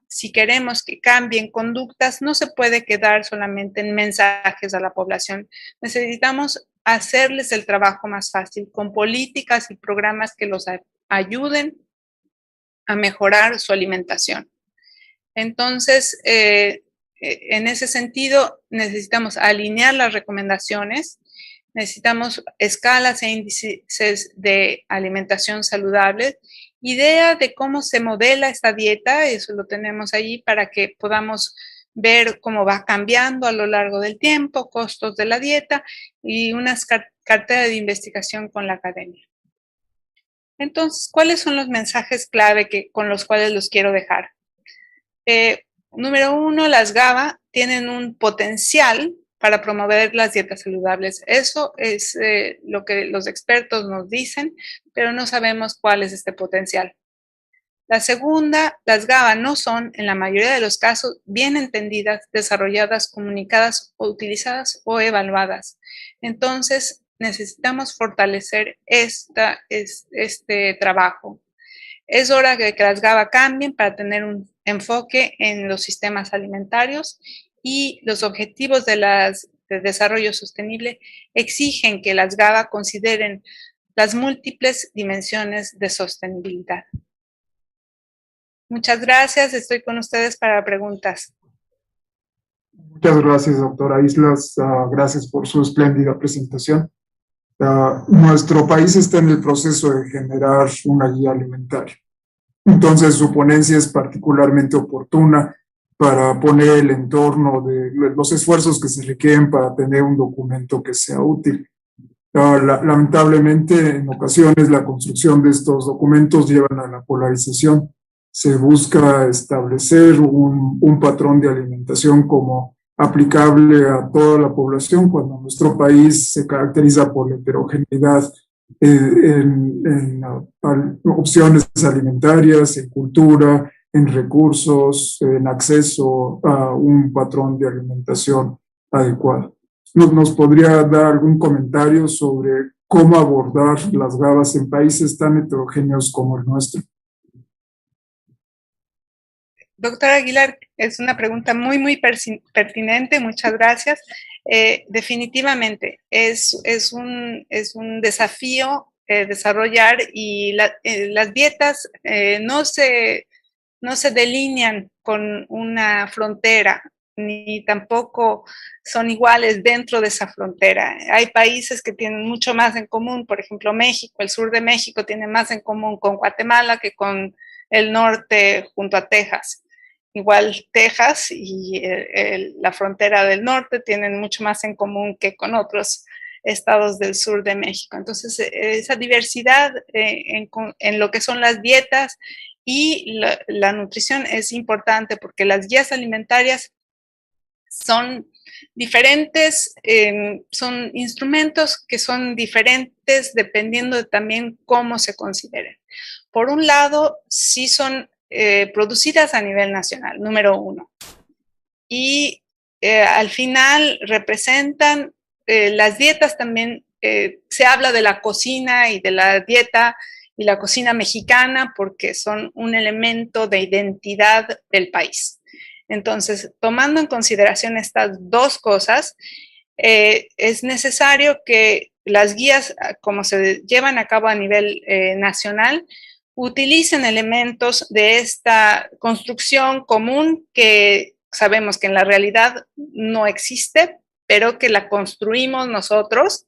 Si queremos que cambien conductas, no se puede quedar solamente en mensajes a la población. Necesitamos hacerles el trabajo más fácil con políticas y programas que los ayuden a mejorar su alimentación. Entonces, en ese sentido, necesitamos alinear las recomendaciones, necesitamos escalas e índices de alimentación saludable, idea de cómo se modela esta dieta, eso lo tenemos ahí para que podamos ver cómo va cambiando a lo largo del tiempo, costos de la dieta y una cartera de investigación con la academia. Entonces, ¿cuáles son los mensajes clave con los cuales los quiero dejar? Número 1, las GABA tienen un potencial para promover las dietas saludables. Eso es lo que los expertos nos dicen, pero no sabemos cuál es este potencial. La segunda, las GABA no son, en la mayoría de los casos, bien entendidas, desarrolladas, comunicadas, o utilizadas o evaluadas. Entonces, necesitamos fortalecer este trabajo. Es hora de que las GABA cambien para tener un enfoque en los sistemas alimentarios y los objetivos de desarrollo sostenible exigen que las GABA consideren las múltiples dimensiones de sostenibilidad. Muchas gracias, estoy con ustedes para preguntas. Muchas gracias, doctora Islas. Gracias por su espléndida presentación. Nuestro país está en el proceso de generar una guía alimentaria. Entonces, su ponencia es particularmente oportuna para poner el entorno de los esfuerzos que se requieren para tener un documento que sea útil. Lamentablemente, en ocasiones, la construcción de estos documentos llevan a la polarización. Se busca establecer un patrón de alimentación como aplicable a toda la población, cuando nuestro país se caracteriza por la heterogeneidad en opciones alimentarias, en cultura, en recursos, en acceso a un patrón de alimentación adecuado. ¿Nos podría dar algún comentario sobre cómo abordar las GABAs en países tan heterogéneos como el nuestro? Doctora Aguilar, es una pregunta muy pertinente, muchas gracias. Definitivamente es un desafío desarrollar, y las dietas no se delinean con una frontera, ni tampoco son iguales dentro de esa frontera. Hay países que tienen mucho más en común, por ejemplo México, el sur de México tiene más en común con Guatemala que con el norte junto a Texas. Igual Texas y la frontera del norte tienen mucho más en común que con otros estados del sur de México. Entonces, esa diversidad en lo que son las dietas y la nutrición es importante, porque las guías alimentarias son diferentes, son instrumentos que son diferentes dependiendo de también cómo se consideren. Por un lado, sí son producidas a nivel nacional, número uno. Y al final representan las dietas también. Se habla de la cocina y de la dieta y la cocina mexicana porque son un elemento de identidad del país. Entonces, tomando en consideración estas dos cosas, es necesario que las guías, como se llevan a cabo a nivel nacional, utilicen elementos de esta construcción común que sabemos que en la realidad no existe, pero que la construimos nosotros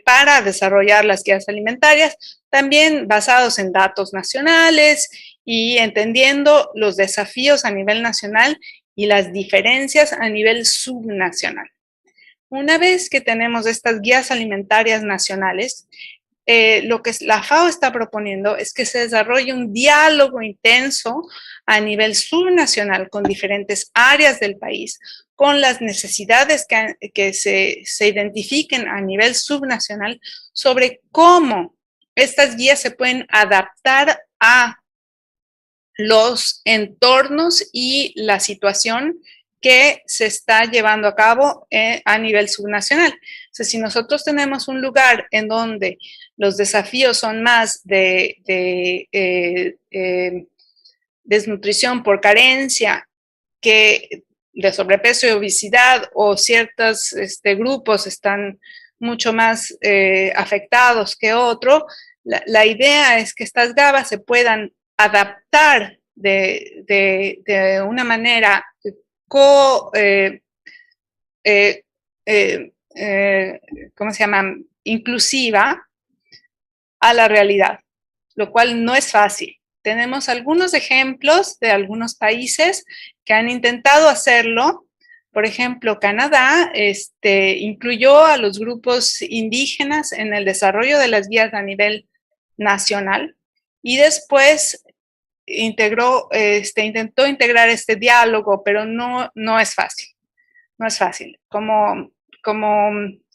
para desarrollar las guías alimentarias, también basados en datos nacionales y entendiendo los desafíos a nivel nacional y las diferencias a nivel subnacional. Una vez que tenemos estas guías alimentarias nacionales, lo que la FAO está proponiendo es que se desarrolle un diálogo intenso a nivel subnacional con diferentes áreas del país, con las necesidades que se identifiquen a nivel subnacional, sobre cómo estas guías se pueden adaptar a los entornos y la situación que se está llevando a cabo a nivel subnacional. O sea, si nosotros tenemos un lugar en donde los desafíos son más de desnutrición por carencia, que de sobrepeso y obesidad, o ciertos grupos están mucho más afectados que otro, la idea es que estas GABA se puedan adaptar de una manera ¿cómo se llama? Inclusiva a la realidad, lo cual no es fácil. Tenemos algunos ejemplos de algunos países que han intentado hacerlo. Por ejemplo, Canadá incluyó a los grupos indígenas en el desarrollo de las guías a nivel nacional, y después intentó integrar este diálogo, pero no es fácil. No es fácil. Como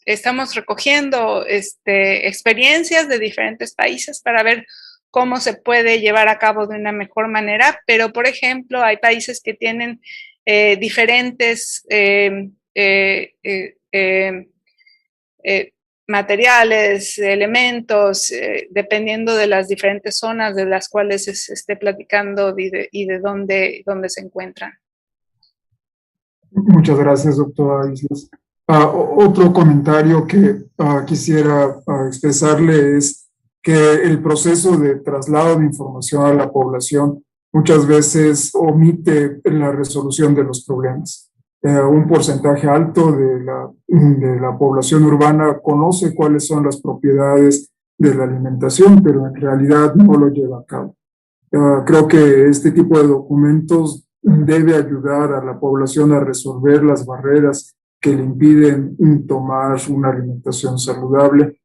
estamos recogiendo experiencias de diferentes países para ver cómo se puede llevar a cabo de una mejor manera, pero por ejemplo hay países que tienen diferentes materiales, elementos, dependiendo de las diferentes zonas de las cuales se esté platicando y de dónde se encuentran. Muchas gracias, doctora Islas. Otro comentario que quisiera expresarle es que el proceso de traslado de información a la población muchas veces omite la resolución de los problemas. Un porcentaje alto de la población urbana conoce cuáles son las propiedades de la alimentación, pero en realidad no lo lleva a cabo. Creo que este tipo de documentos debe ayudar a la población a resolver las barreras que le impiden tomar una alimentación saludable,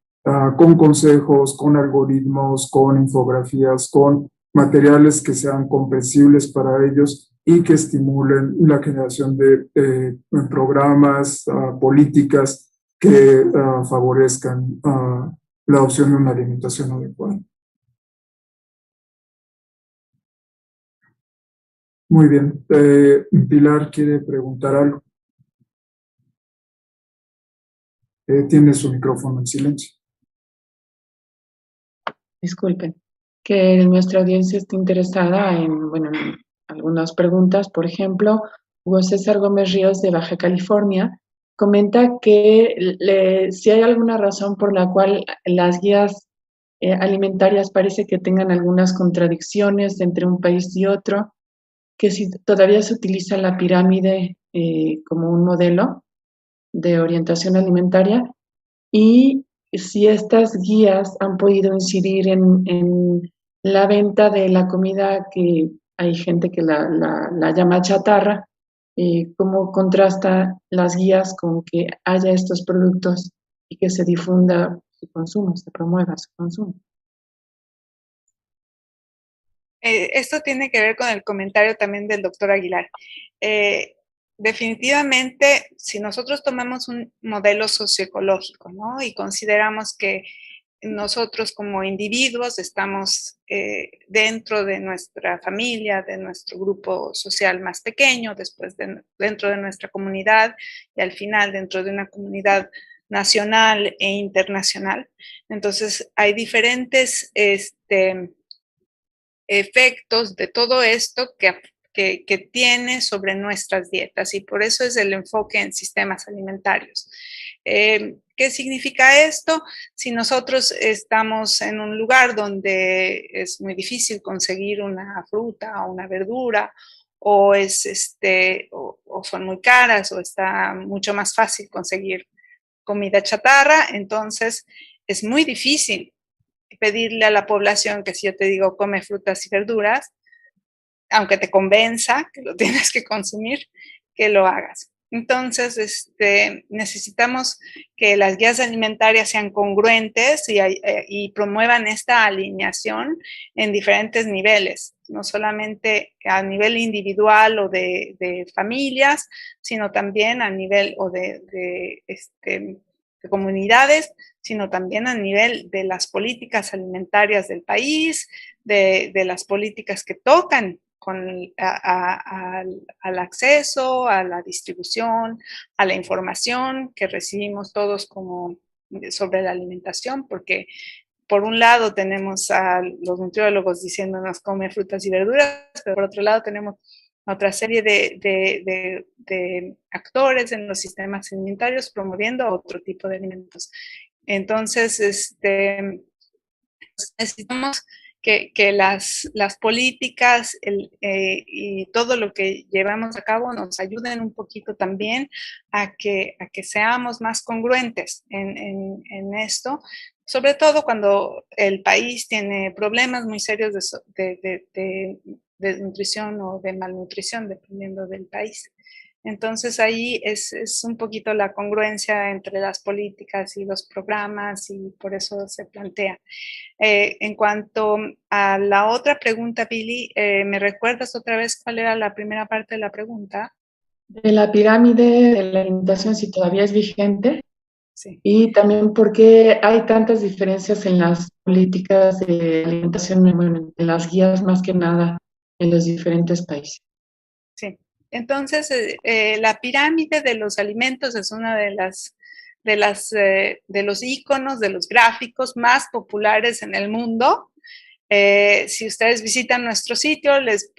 con consejos, con algoritmos, con infografías, con materiales que sean comprensibles para ellos y que estimulen la generación de programas, políticas que favorezcan la opción de una alimentación adecuada. Muy bien. Pilar quiere preguntar algo. Tiene su micrófono en silencio. Disculpen, que nuestra audiencia esté interesada en, bueno, en algunas preguntas. Por ejemplo, Hugo César Gómez Ríos de Baja California comenta que si hay alguna razón por la cual las guías alimentarias parece que tengan algunas contradicciones entre un país y otro, que si todavía se utiliza la pirámide como un modelo de orientación alimentaria y si estas guías han podido incidir en la venta de la comida que hay gente que la llama chatarra, cómo contrasta las guías con que haya estos productos y que se difunda su consumo, se promueva su consumo. Esto tiene que ver con el comentario también del doctor Aguilar. Definitivamente, si nosotros tomamos un modelo socioecológico, ¿no? Y consideramos que nosotros como individuos estamos dentro de nuestra familia, de nuestro grupo social más pequeño, después dentro de nuestra comunidad y al final dentro de una comunidad nacional e internacional. Entonces, hay diferentes efectos de todo esto que tiene sobre nuestras dietas y por eso es el enfoque en sistemas alimentarios. ¿Qué significa esto? Si nosotros estamos en un lugar donde es muy difícil conseguir una fruta o una verdura o son muy caras o está mucho más fácil conseguir comida chatarra, entonces es muy difícil pedirle a la población que si yo te digo come frutas y verduras, aunque te convenza que lo tienes que consumir, que lo hagas. Entonces, necesitamos que las guías alimentarias sean congruentes y promuevan esta alineación en diferentes niveles, no solamente a nivel individual o de familias, sino también a nivel de comunidades, sino también a nivel de las políticas alimentarias del país, de las políticas que tocan al acceso, a la distribución, a la información que recibimos todos sobre la alimentación, porque por un lado tenemos a los nutriólogos diciéndonos come frutas y verduras, pero por otro lado tenemos otra serie de actores en los sistemas alimentarios promoviendo otro tipo de alimentos. Entonces, necesitamos que las políticas y todo lo que llevamos a cabo nos ayuden un poquito también a que seamos más congruentes en esto, sobre todo cuando el país tiene problemas muy serios de nutrición o de malnutrición, dependiendo del país. Entonces ahí es un poquito la congruencia entre las políticas y los programas y por eso se plantea. En cuanto a la otra pregunta, Pili, ¿me recuerdas otra vez cuál era la primera parte de la pregunta? De la pirámide de la alimentación, si todavía es vigente. Sí. Y también por qué hay tantas diferencias en las políticas de alimentación, bueno, en las guías más que nada en los diferentes países. Sí. Entonces, la pirámide de los alimentos es una de las de los iconos, de los gráficos más populares en el mundo. Si ustedes visitan nuestro sitio, les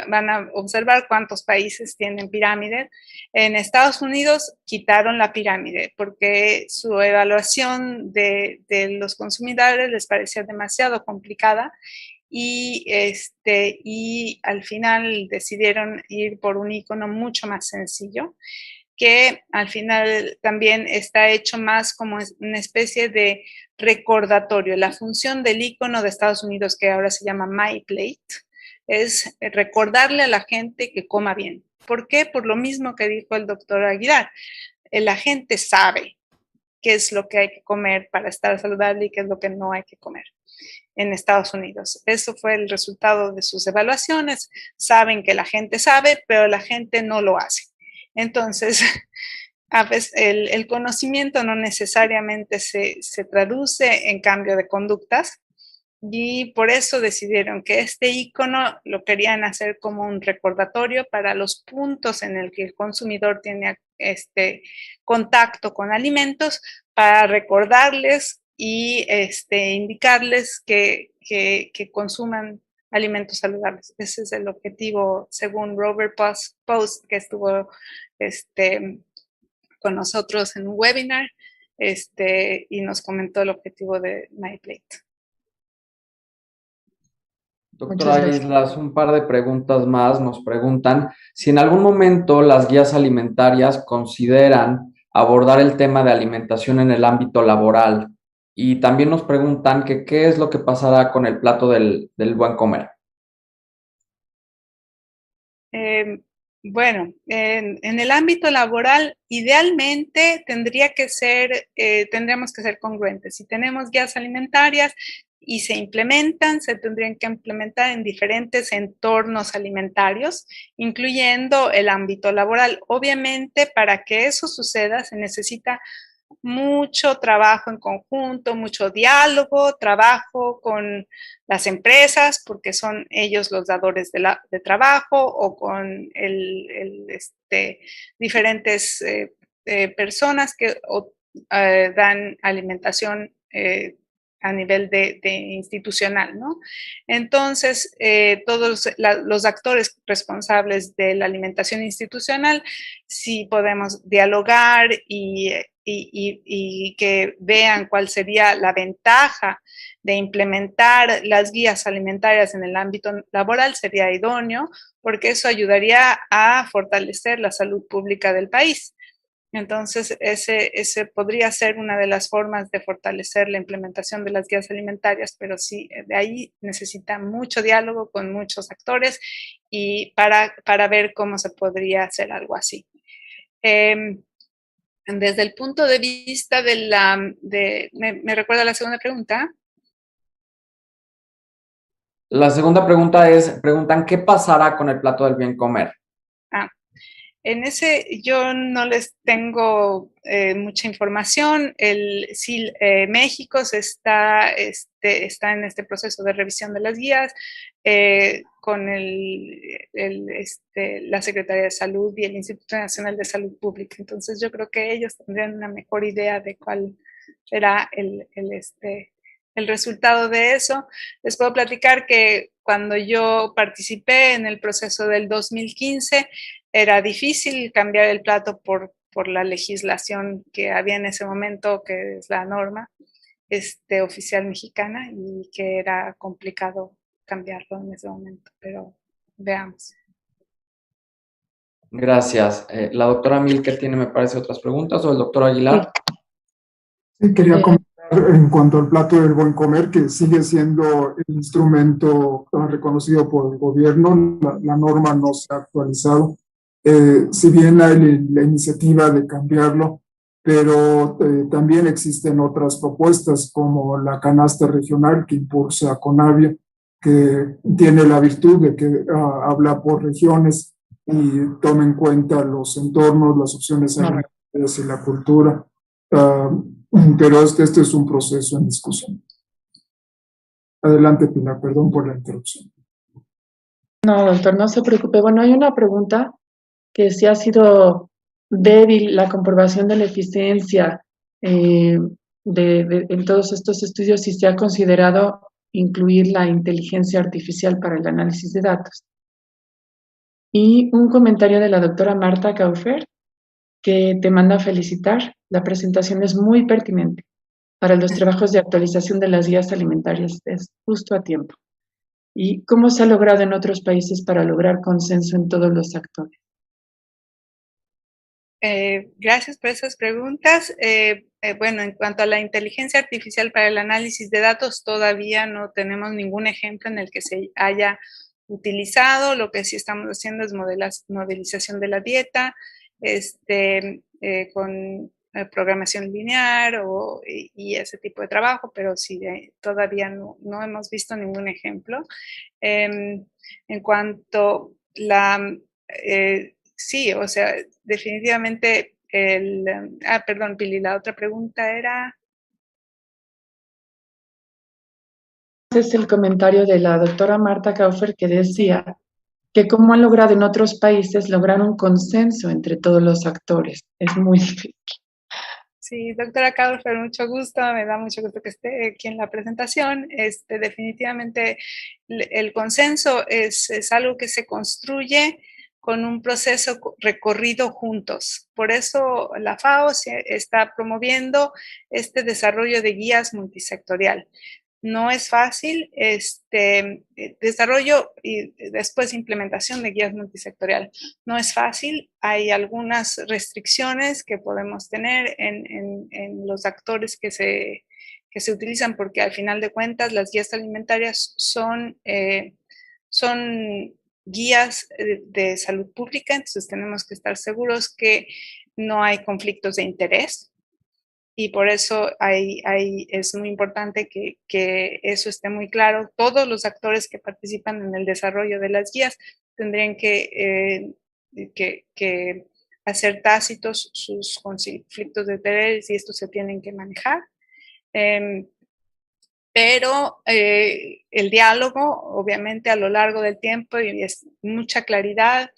van a observar cuántos países tienen pirámides. En Estados Unidos quitaron la pirámide porque su evaluación de los consumidores les parecía demasiado complicada y al final decidieron ir por un icono mucho más sencillo, que al final también está hecho más como una especie de recordatorio. La función del icono de Estados Unidos, que ahora se llama My Plate, es recordarle a la gente que coma bien. ¿Por qué? Por lo mismo que dijo el doctor Aguilar. La gente sabe qué es lo que hay que comer para estar saludable y qué es lo que no hay que comer en Estados Unidos. Eso fue el resultado de sus evaluaciones. Saben que la gente sabe, pero la gente no lo hace. Entonces, a veces el conocimiento no necesariamente se traduce en cambio de conductas, y por eso decidieron que este icono lo querían hacer como un recordatorio para los puntos en el que el consumidor tiene contacto con alimentos, para recordarles y indicarles que consuman alimentos saludables. Ese es el objetivo, según Robert Post, que estuvo con nosotros en un webinar y nos comentó el objetivo de MyPlate. Doctora Islas, un par de preguntas más. Nos preguntan si en algún momento las guías alimentarias consideran abordar el tema de alimentación en el ámbito laboral, y también nos preguntan que qué es lo que pasará con el plato del buen comer. Bueno, en el ámbito laboral, idealmente tendríamos que ser congruentes. Si tenemos guías alimentarias y se implementan, se tendrían que implementar en diferentes entornos alimentarios, incluyendo el ámbito laboral. Obviamente, para que eso suceda, se necesita mucho trabajo en conjunto, mucho diálogo, trabajo con las empresas, porque son ellos los dadores de trabajo, o con diferentes personas que dan alimentación a nivel de institucional, ¿no? Entonces, todos los actores responsables de la alimentación institucional, sí podemos dialogar y que vean cuál sería la ventaja de implementar las guías alimentarias en el ámbito laboral, sería idóneo, porque eso ayudaría a fortalecer la salud pública del país. Entonces, ese podría ser una de las formas de fortalecer la implementación de las guías alimentarias, pero sí, de ahí necesita mucho diálogo con muchos actores y para ver cómo se podría hacer algo así. Desde el punto de vista ¿me recuerda la segunda pregunta? La segunda pregunta preguntan ¿qué pasará con el plato del bien comer? En ese yo no les tengo mucha información. México está en este proceso de revisión de las guías con la Secretaría de Salud y el Instituto Nacional de Salud Pública. Entonces yo creo que ellos tendrían una mejor idea de cuál será el resultado de eso. Les puedo platicar que cuando yo participé en el proceso del 2015, era difícil cambiar el plato por la legislación que había en ese momento, que es la norma oficial mexicana, y que era complicado cambiarlo en ese momento, pero veamos. Gracias. La doctora Milke tiene, me parece, otras preguntas, o el doctor Aguilar. Sí, quería comentar en cuanto al plato del buen comer, que sigue siendo el instrumento reconocido por el gobierno. La norma no se ha actualizado. Si bien hay la iniciativa de cambiarlo, pero también existen otras propuestas como la canasta regional que impulsa Conavio, que tiene la virtud de que habla por regiones y toma en cuenta los entornos, las opciones alimentarias y la cultura. Pero este es un proceso en discusión. Adelante, Pilar, perdón por la interrupción. No, doctor, no se preocupe. Bueno, hay una pregunta que sí ha sido débil la comprobación de la eficiencia en todos estos estudios y se ha considerado incluir la inteligencia artificial para el análisis de datos. Y un comentario de la doctora Marta Kaufer, que te manda a felicitar. La presentación es muy pertinente para los trabajos de actualización de las guías alimentarias. Es justo a tiempo. ¿Y cómo se ha logrado en otros países para lograr consenso en todos los actores? Gracias por esas preguntas. Bueno, en cuanto a la inteligencia artificial para el análisis de datos, todavía no tenemos ningún ejemplo en el que se haya utilizado. Lo que sí estamos haciendo es modelización de la dieta, con programación lineal y ese tipo de trabajo, pero sí, todavía no hemos visto ningún ejemplo. En cuanto sí, o sea, definitivamente perdón, Pili, la otra pregunta era... Es el comentario de la doctora Marta Kaufer que decía que cómo han logrado en otros países lograr un consenso entre todos los actores. Es muy difícil. Sí, doctora Kaufer, mucho gusto, me da mucho gusto que esté aquí en la presentación. Definitivamente el consenso es algo que se construye con un proceso recorrido juntos. Por eso la FAO está promoviendo este desarrollo de guías multisectorial. No es fácil desarrollo y después implementación de guías multisectorial. No es fácil, hay algunas restricciones que podemos tener en los actores que se utilizan, porque al final de cuentas las guías alimentarias son guías de salud pública, entonces tenemos que estar seguros que no hay conflictos de interés. Y por eso es muy importante que eso esté muy claro. Todos los actores que participan en el desarrollo de las guías tendrían que hacer tácitos sus conflictos de interés y estos se tienen que manejar. Pero el diálogo, obviamente, a lo largo del tiempo y es mucha claridad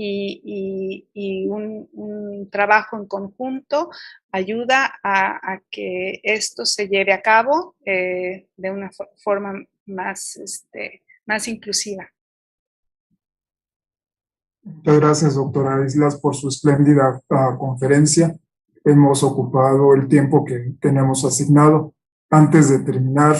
y un trabajo en conjunto ayuda a que esto se lleve a cabo de una forma más inclusiva. Muchas gracias, doctora Islas, por su espléndida conferencia. Hemos ocupado el tiempo que tenemos asignado. Antes de terminar,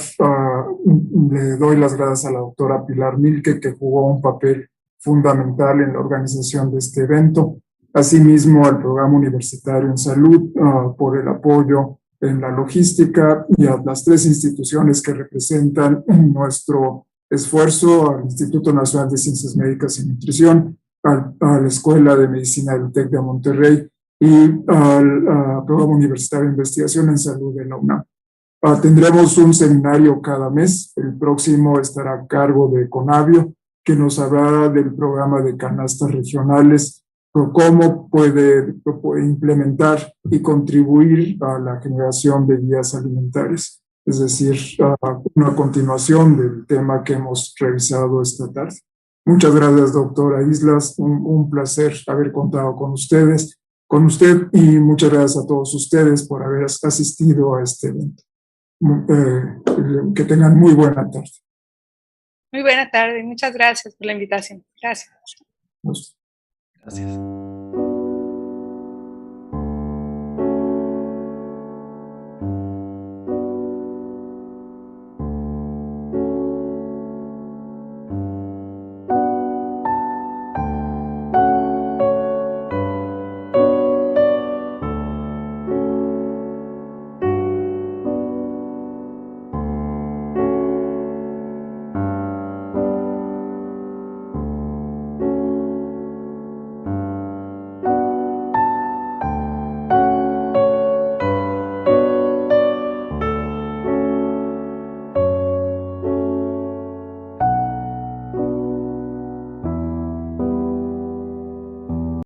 le doy las gracias a la doctora Pilar Milke, que jugó un papel fundamental en la organización de este evento. Asimismo, al Programa Universitario en Salud por el apoyo en la logística y a las tres instituciones que representan nuestro esfuerzo, al Instituto Nacional de Ciencias Médicas y Nutrición, a la Escuela de Medicina del TEC de Monterrey y al Programa Universitario de Investigación en Salud de la UNAM. Tendremos un seminario cada mes. El próximo estará a cargo de Conavio, que nos hablará del programa de canastas regionales, cómo puede implementar y contribuir a la generación de guías alimentarias. Es decir, una continuación del tema que hemos revisado esta tarde. Muchas gracias, doctora Islas. Un placer haber contado con usted y muchas gracias a todos ustedes por haber asistido a este evento. Que tengan muy buena tarde. Muy buena tarde. Muchas gracias por la invitación. Gracias. Gracias.